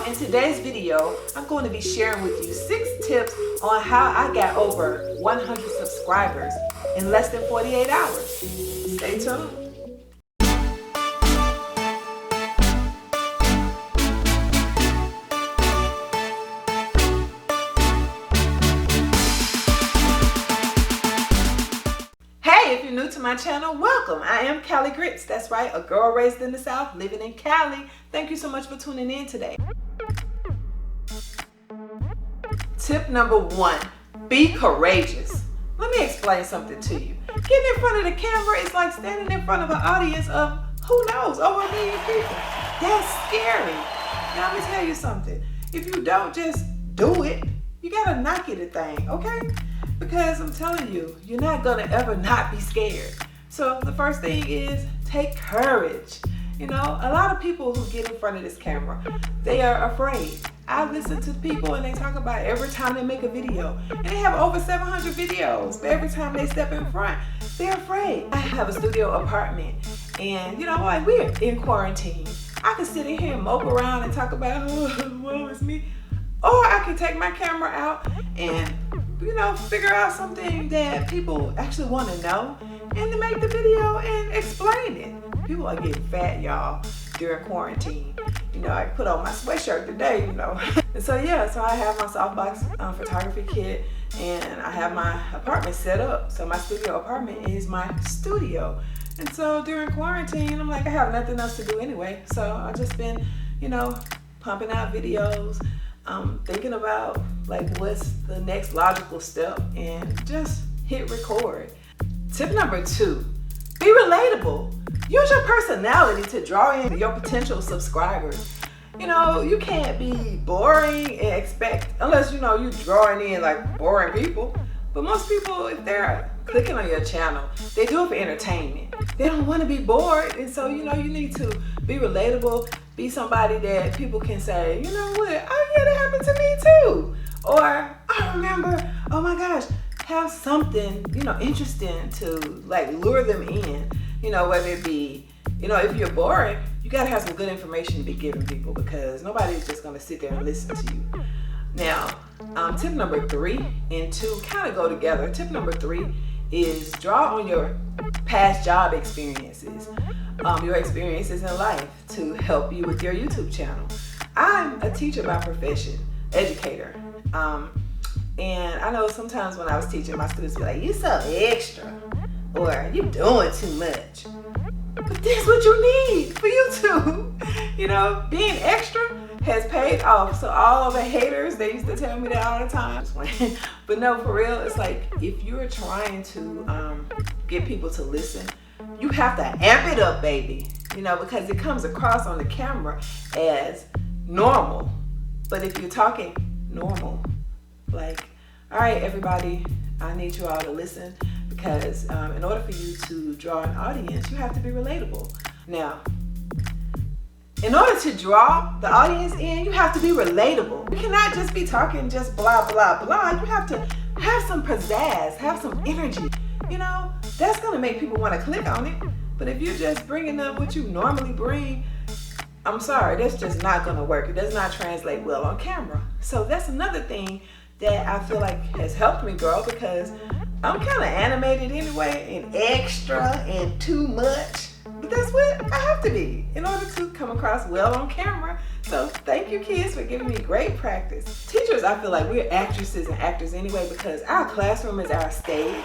in today's video, I'm going to be sharing with you 6 tips on how I got over 100 subscribers in less than 48 hours. Stay tuned. If you're new to my channel, welcome. I am Cali GRITS. That's right, a girl raised in the South, living in Cali. Thank you so much for tuning in today. Tip number 1, be courageous. Let me explain something to you. Getting in front of the camera is like standing in front of an audience of, who knows, over 1 million people. That's scary. Now let me tell you something. If you don't just do it, you gotta knock it a thing, okay? Because I'm telling you, you're not gonna ever not be scared. So the first thing is take courage. You know, a lot of people who get in front of this camera, they are afraid. I listen to people and they talk about every time they make a video, and they have over 700 videos, but every time they step in front, they're afraid. I have a studio apartment, and you know, like, we're in quarantine. I can sit in here and mope around and talk about, oh, woe is me. Or I can take my camera out and, you know, figure out something that people actually want to know and to make the video and explain it. People are getting fat, y'all, during quarantine. You know, I put on my sweatshirt today, you know. And so, yeah, so I have my softbox photography kit, and I have my apartment set up. So my studio apartment is my studio. And so during quarantine, I'm like, I have nothing else to do anyway. So I've just been, you know, pumping out videos. Thinking about like what's the next logical step and just hit record. Tip number 2, be relatable. Use your personality to draw in your potential subscribers. You know, you can't be boring and expect, unless you know you drawing in like boring people. But most people, if they're clicking on your channel, they do it for entertainment. They don't want to be bored, and so you know you need to be relatable. Be somebody that people can say, you know what, oh yeah, that happened to me too. Or I remember, oh my gosh, have something, you know, interesting to like lure them in. You know, whether it be, you know, if you're boring, you gotta have some good information to be giving people, because nobody's just gonna sit there and listen to you. Now, tip number 3 and 2 kind of go together. Tip number 3 is draw on your past job experiences. Your experiences in life to help you with your YouTube channel. I'm a teacher by profession, educator. And I know sometimes when I was teaching, my students be like, you so extra, or you doing too much. But that's what you need for YouTube. You know, being extra has paid off. So all the haters, they used to tell me that all the time. But no, for real, it's like if you're trying to get people to listen, you have to amp it up, baby. You know, because it comes across on the camera as normal. But if you're talking normal, like, all right, everybody, I need you all to listen, because in order for you to draw an audience, you have to be relatable. Now, in order to draw the audience in, you have to be relatable. You cannot just be talking just blah, blah, blah. You have to have some pizzazz, have some energy. You know, that's gonna make people wanna click on it. But if you're just bringing up what you normally bring, I'm sorry, that's just not gonna work. It does not translate well on camera. So that's another thing that I feel like has helped me grow, because I'm kind of animated anyway, and extra and too much. But that's what I have to be in order to come across well on camera. So thank you, kids, for giving me great practice. Teachers, I feel like we're actresses and actors anyway, because our classroom is our stage.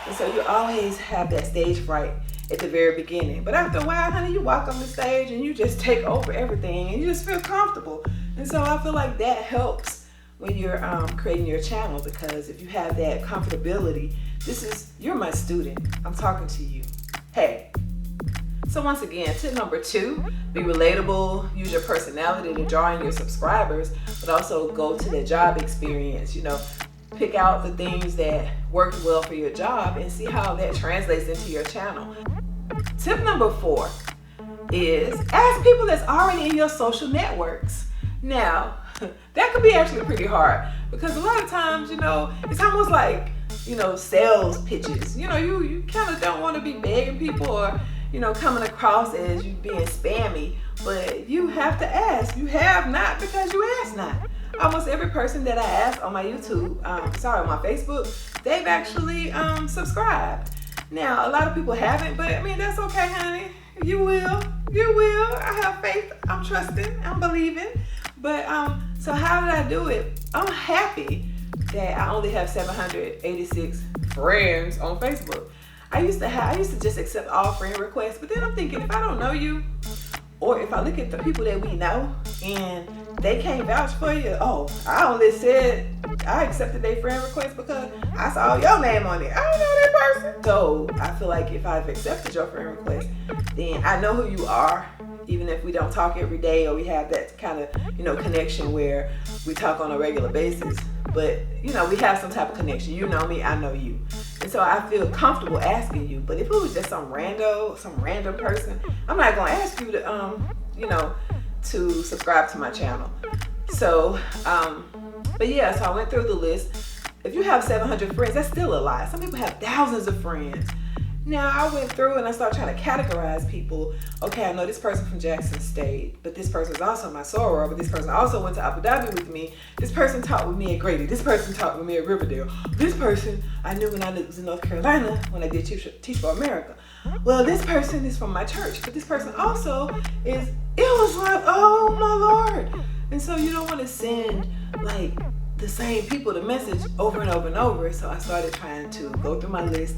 And so you always have that stage fright at the very beginning. But after a while, honey, you walk on the stage and you just take over everything and you just feel comfortable. And so I feel like that helps when you're creating your channel, because if you have that comfortability, you're my student. I'm talking to you. Hey. So once again, tip number 2, be relatable, use your personality to draw in your subscribers, but also go to the job experience. You know, pick out the things that worked well for your job and see how that translates into your channel. Tip number 4 is ask people that's already in your social networks. Now, that could be actually pretty hard, because a lot of times, you know, it's almost like, you know, sales pitches. You know, you kind of don't want to be begging people or, you know, coming across as you being spammy, but you have to ask. You have not because you it's not. Almost every person that I asked on my YouTube, on my Facebook, they've actually subscribed. Now, a lot of people haven't, but I mean, that's okay, honey. You will. I have faith. I'm trusting. I'm believing. But so how did I do it? I'm happy that I only have 786 friends on Facebook. I used to just accept all friend requests, but then I'm thinking, if I don't know you, or if I look at the people that we know and they can't vouch for you, I only said I accepted their friend request because I saw your name on it. I don't know that person. So I feel like if I've accepted your friend request, then I know who you are, even if we don't talk every day or we have that kind of, connection where we talk on a regular basis. But, we have some type of connection. You know me, I know you. And so I feel comfortable asking you. But if it was just some random person, I'm not going to ask you to, to subscribe to my channel. So, but yeah, so I went through the list. If you have 700 friends, that's still a lot. Some people have thousands of friends. Now, I went through and I started trying to categorize people. Okay, I know this person from Jackson State, but this person is also my soror, but this person also went to Abu Dhabi with me. This person taught with me at Grady. This person taught with me at Riverdale. This person I knew when I was in North Carolina when I did Teach for America. Well, this person is from my church, but this person also is, it was like, oh my Lord. And so you don't want to send like the same people the message over and over and over. So I started trying to go through my list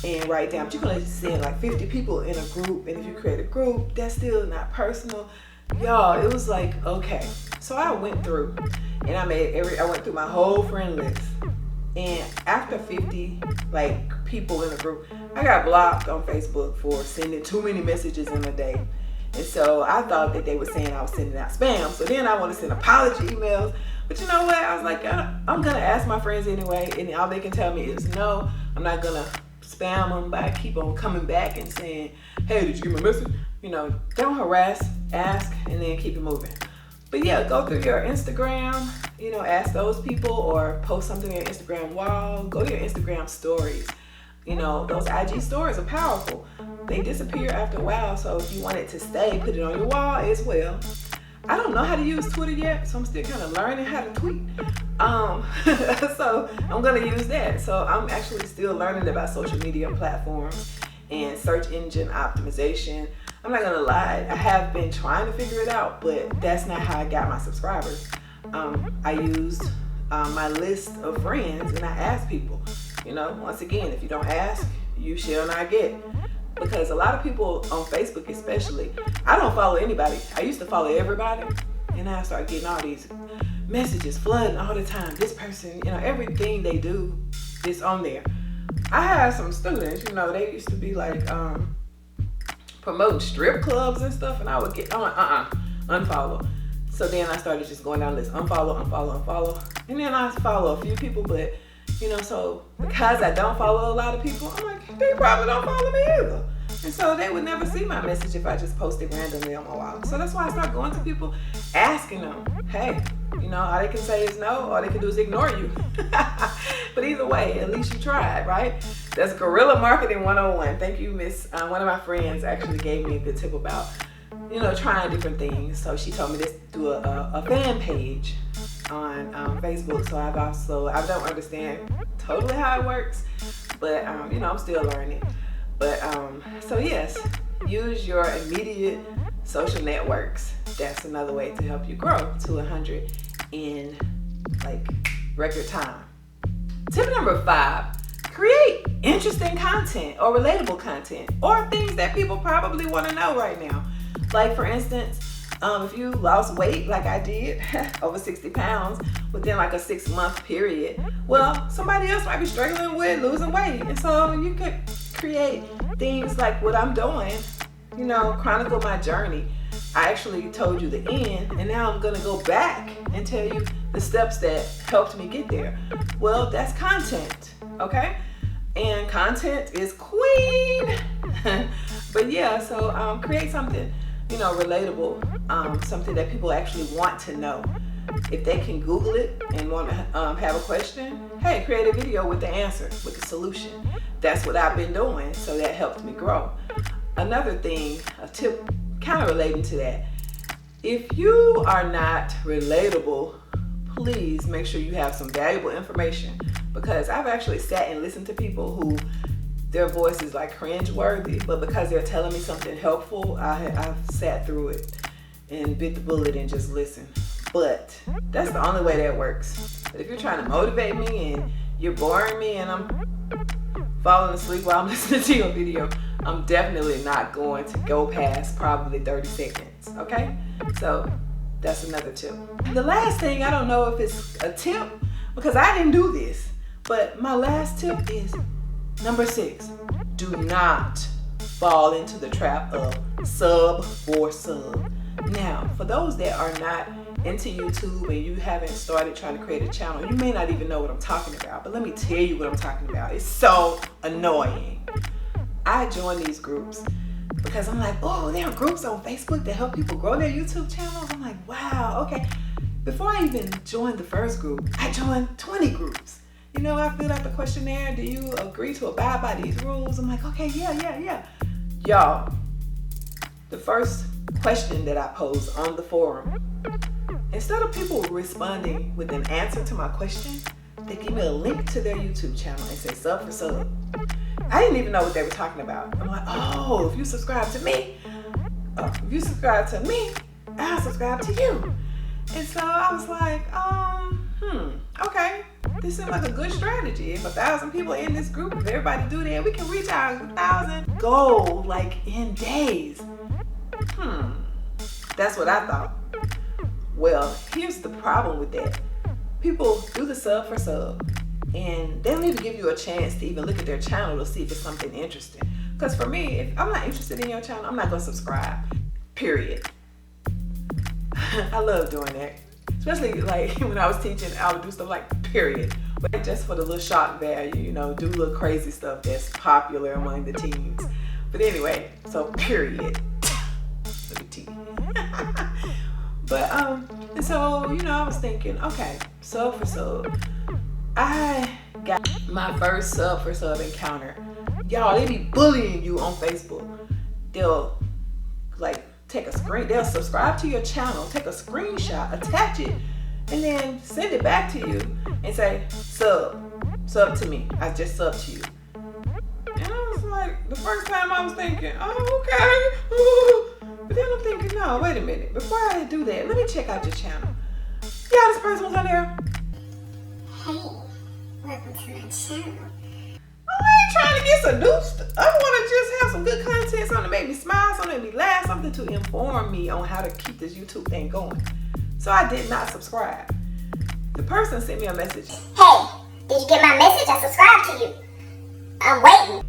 and write down, but you can only send like 50 people in a group, and if you create a group, that's still not personal. Y'all, it was like, okay. So I went through and I went through my whole friend list, and after 50 like people in a group, I got blocked on Facebook for sending too many messages in a day. And so I thought that they were saying I was sending out spam. So then I want to send apology emails. But you know what? I was like, I'm going to ask my friends anyway, and all they can tell me is no. I'm not going to spam them by keep on coming back and saying, hey, did you get my message? Don't harass, ask, and then keep it moving. But yeah, go through your Instagram, ask those people, or post something on your Instagram wall. Go to your Instagram stories. Those IG stories are powerful. They disappear after a while, so if you want it to stay, put it on your wall as well. I don't know how to use Twitter yet, so I'm still kind of learning how to tweet. So I'm going to use that. So I'm actually still learning about social media platforms and search engine optimization. I'm not going to lie, I have been trying to figure it out, but that's not how I got my subscribers. I used my list of friends and I asked people, once again, if you don't ask, you shall not get. Because a lot of people on Facebook especially, I don't follow anybody. I used to follow everybody, and now I start getting all these messages flooding all the time. This person, everything they do is on there. I had some students, they used to be like promoting strip clubs and stuff, and I would get, unfollow. So then I started just going down this unfollow. And then I follow a few people, but so because I don't follow a lot of people, I'm like, they probably don't follow me either. And so they would never see my message if I just posted randomly on my wall. So that's why I start going to people, asking them, hey, all they can say is no, all they can do is ignore you. But either way, at least you tried, right? That's Guerrilla Marketing 101. Thank you, Miss. One of my friends actually gave me a good tip about, trying different things. So she told me to do a fan page on Facebook. So I don't understand totally how it works, but I'm still learning. But so yes, use your immediate social networks. That's another way to help you grow to 100 in like record time. Tip number 5, create interesting content or relatable content or things that people probably want to know right now. Like for instance, if you lost weight like I did, over 60 pounds within like a 6-month period, well, somebody else might be struggling with losing weight. And so you could create things like what I'm doing, chronicle my journey. I actually told you the end, and now I'm going to go back and tell you the steps that helped me get there. Well, that's content, okay? And content is queen. But yeah, so create something, relatable, something that people actually want to know. If they can Google it and want to have a question, hey, create a video with the answer, with the solution. That's what I've been doing, so that helped me grow. Another thing, a tip kind of relating to that, If you are not relatable, please make sure you have some valuable information, because I've actually sat and listened to people who their voice is like cringe-worthy, but because they're telling me something helpful, I've sat through it and bit the bullet and just listened. But that's the only way that works. But if you're trying to motivate me and you're boring me and I'm falling asleep while I'm listening to your video, I'm definitely not going to go past probably 30 seconds, okay? So that's another tip. The last thing, I don't know if it's a tip because I didn't do this, but my last tip is number 6. Do not fall into the trap of sub for sub. Now, for those that are not into YouTube and you haven't started trying to create a channel, you may not even know what I'm talking about, but let me tell you what I'm talking about. It's so annoying. I join these groups because I'm like, oh, there are groups on Facebook that help people grow their YouTube channels. I'm like, wow, okay. Before I even joined the first group, I joined 20 groups. You know, I filled out the questionnaire. Do you agree to abide by these rules? I'm like, okay, yeah. Y'all, the first question that I posed on the forum, instead of people responding with an answer to my question, they give me a link to their YouTube channel and say sub for sub. I didn't even know what they were talking about. I'm like, oh, if you subscribe to me, I'll subscribe to you. And so I was like, okay. This seems like a good strategy. If 1,000 people in this group, if everybody do that, we can reach our 1,000 goal like in days. That's what I thought. Well, here's the problem with that. People do the sub for sub, and they don't even give you a chance to even look at their channel to see if it's something interesting. Because for me, if I'm not interested in your channel, I'm not going to subscribe. Period. I love doing that. Especially like when I was teaching, I would do stuff like period. But just for the little shock value, you know, do little crazy stuff that's popular among the teens. But anyway, so period. Let me teach. But and so, you know, I was thinking, okay, sub for sub. I got my first sub for sub encounter. Y'all, they be bullying you on Facebook. They'll like they'll subscribe to your channel, take a screenshot, attach it, and then send it back to you and say, sub to me. I just subbed to you. And I was like, the first time I was thinking, oh, okay. But then I'm thinking, no, wait a minute. Before I do that, let me check out your channel. Yeah, this person was on there. Hey, welcome to my channel. I ain't trying to get seduced. I want to just have some good content, something to make me smile, something to make me laugh, something to inform me on how to keep this YouTube thing going. So I did not subscribe. The person sent me a message. Hey, did you get my message? I subscribed to you. I'm waiting.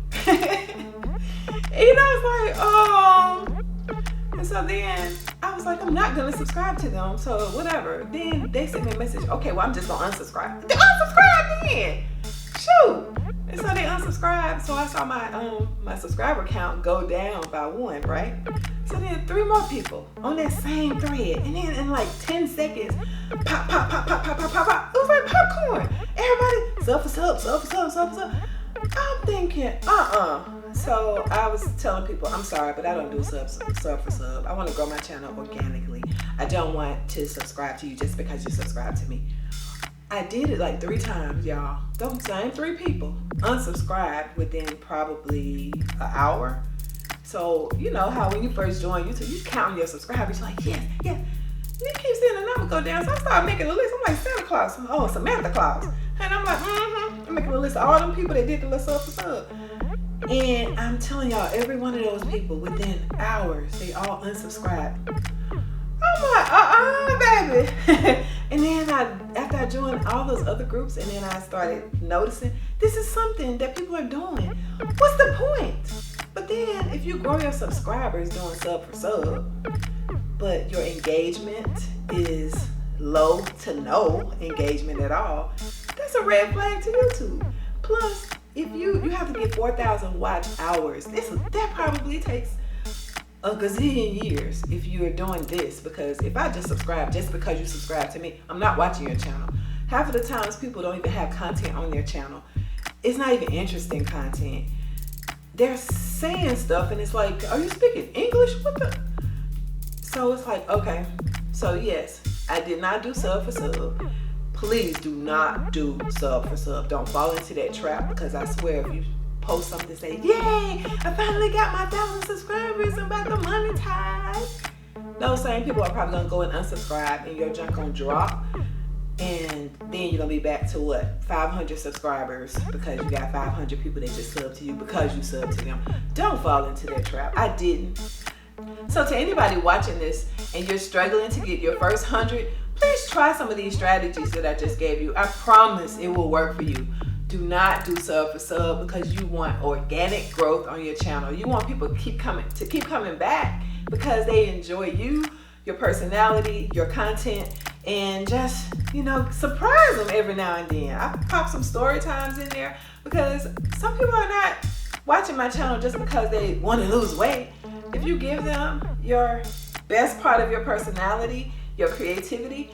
And you know, I was like, and so then I was like, I'm not going to subscribe to them, so whatever. Then they sent me a message. Okay, well, I'm just going to unsubscribe. They unsubscribed then. Shoot. And so they unsubscribed, so I saw my subscriber count go down by 1, right? So then 3 more people on that same thread, and then in like 10 seconds, pop. It was like popcorn. Everybody, sub for sub. I'm thinking, So I was telling people, I'm sorry, but I don't do sub for sub. I want to grow my channel organically. I don't want to subscribe to you just because you subscribe to me. I did it like 3 times, y'all. Those same 3 people unsubscribed within probably an hour. So, you know how when you first join YouTube, you count your subscribers, you're like, yeah. And you keep seeing the number go down. So I started making a list. I'm like, Santa Claus. Oh, Samantha Claus. And I'm like, I'm making a list of all them people that did the little sub for sub. And I'm telling y'all, every one of those people within hours, they all unsubscribed. I'm like, baby. And then after I joined all those other groups, and then I started noticing this is something that people are doing. What's the point? But then if you grow your subscribers doing sub for sub, but your engagement is low to no engagement at all, that's a red flag to YouTube. Plus, if you have to get 4,000 watch hours, that probably takes a gazillion years if you're doing this, because if I just subscribe just because you subscribe to me, I'm not watching your channel. Half of the times people don't even have content on their channel. It's not even interesting content. They're saying stuff and it's like, are you speaking English? What the? So it's like, okay, so yes, I did not do sub for sub. Please do not do sub for sub. Don't fall into that trap, because I swear if you post something say, yay, I finally got my 1,000 subscribers, I'm about to monetize. Those same people are probably gonna go and unsubscribe, and your junk gonna drop. And then you're gonna be back to what? 500 subscribers, because you got 500 people that just sub to you because you sub to them. Don't fall into that trap. I didn't. So to anybody watching this and you're struggling to get your first 100, please try some of these strategies that I just gave you. I promise it will work for you. Do not do sub for sub, because you want organic growth on your channel. You want people to keep coming back because they enjoy you, your personality, your content, and just, you know, surprise them every now and then. I pop some story times in there, because some people are not watching my channel just because they want to lose weight. If you give them your best part of your personality, your creativity,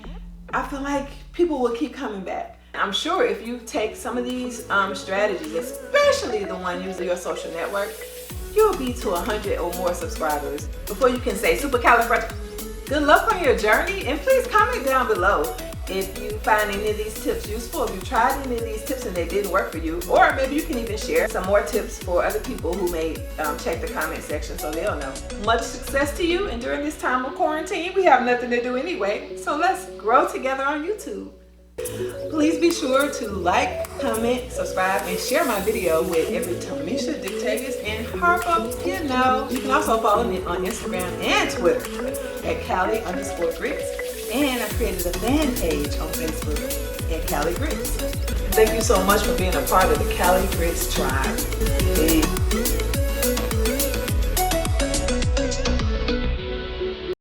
I feel like people will keep coming back. I'm sure if you take some of these strategies, especially the one using your social network, you'll be to 100 or more subscribers before you can say supercalifragilistic. Good luck on your journey, and please comment down below if you find any of these tips useful, if you tried any of these tips and they didn't work for you, or maybe you can even share some more tips for other people who may check the comment section so they'll know. Much success to you, and during this time of quarantine, we have nothing to do anyway, so let's grow together on YouTube. Please be sure to like, comment, subscribe, and share my video with every Tamisha, Dictagus, and Harper you know. You can also follow me on Instagram and Twitter at Cali_GRITS. And I created a fan page on Facebook at Cali GRITS. Thank you so much for being a part of the Cali GRITS tribe. Peace.